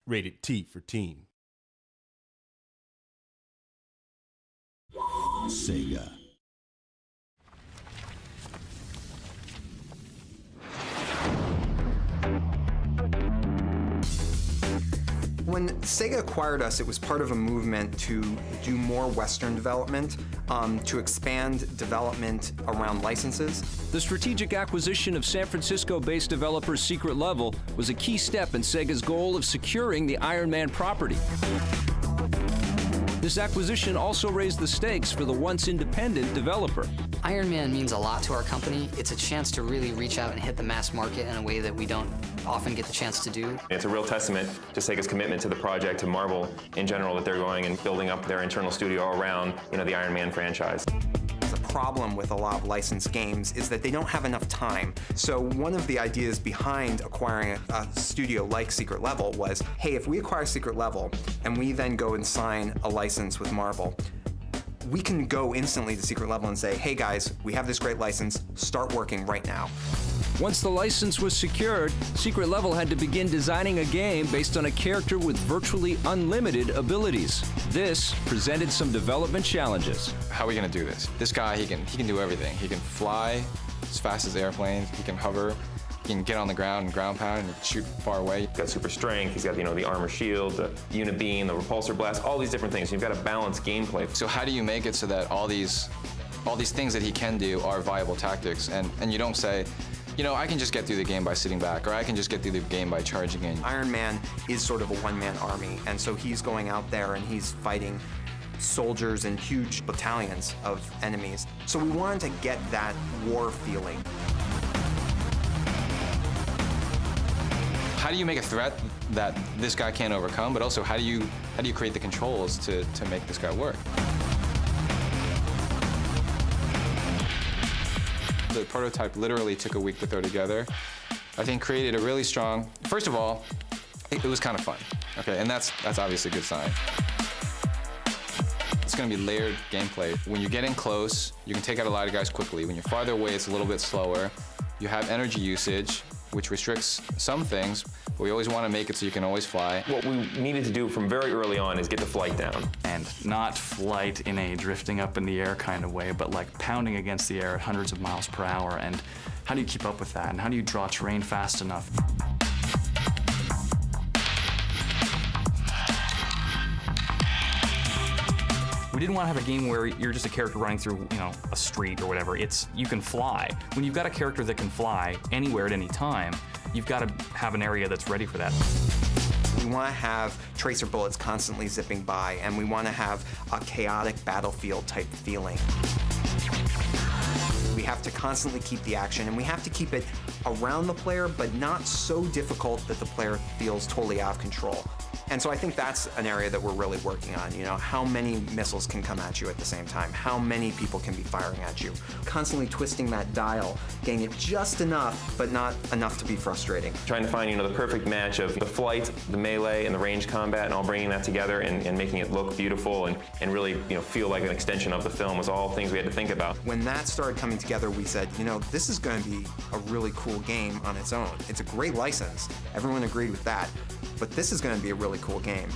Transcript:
Rated T for teen. Sega. When Sega acquired us, it was part of a movement to do more Western development, to expand development around licenses. The strategic acquisition of San Francisco-based developer Secret Level was a key step in Sega's goal of securing the Iron Man property. This acquisition also raised the stakes for the once independent developer. Iron Man means a lot to our company. It's a chance to really reach out and hit the mass market in a way that we don't often get the chance to do. It's a real testament to Sega's commitment to the project, to Marvel in general, that they're going and building up their internal studio around, the Iron Man franchise. The problem with a lot of licensed games is that they don't have enough time. So one of the ideas behind acquiring a studio like Secret Level was, hey, if we acquire Secret Level and we then go and sign a license with Marvel, we can go instantly to Secret Level and say, hey guys, we have this great license, start working right now. Once the license was secured, Secret Level had to begin designing a game based on a character with virtually unlimited abilities. This presented some development challenges. How are we going to do this? This guy, he can do everything. He can fly as fast as airplanes, he can hover, he can get on the ground and ground pound and shoot far away. He's got super strength, he's got the armor shield, the unibeam, the repulsor blast, all these different things. You've got to balance gameplay. So how do you make it so that all these things that he can do are viable tactics, and you don't say, I can just get through the game by sitting back, or I can just get through the game by charging in. Iron Man is sort of a one-man army, and so he's going out there and he's fighting soldiers and huge battalions of enemies. So we wanted to get that war feeling. How do you make a threat that this guy can't overcome, but also how do you create the controls to make this guy work? The prototype literally took a week to throw together. I think created a really strong, first of all, it was kind of fun, okay, and that's obviously a good sign. It's gonna be layered gameplay. When you get in close, you can take out a lot of guys quickly. When you're farther away, it's a little bit slower. You have energy usage, which restricts some things, but we always want to make it so you can always fly. What we needed to do from very early on is get the flight down. And not flight in a drifting up in the air kind of way, but like pounding against the air at hundreds of miles per hour. And how do you keep up with that? And how do you draw terrain fast enough? We didn't want to have a game where you're just a character running through, a street or whatever. It's, you can fly. When you've got a character that can fly anywhere at any time, you've got to have an area that's ready for that. We want to have tracer bullets constantly zipping by, and we want to have a chaotic battlefield type feeling. We have to constantly keep the action, and we have to keep it around the player, but not so difficult that the player feels totally out of control. And so I think that's an area that we're really working on. How many missiles can come at you at the same time? How many people can be firing at you? Constantly twisting that dial, getting it just enough, but not enough to be frustrating. Trying to find, the perfect match of the flight, the melee, and the range combat, and all bringing that together and making it look beautiful and really, feel like an extension of the film was all things we had to think about. When that started coming together, we said, this is going to be a really cool game on its own. It's a great license. Everyone agreed with that. But this is going to be a really cool game.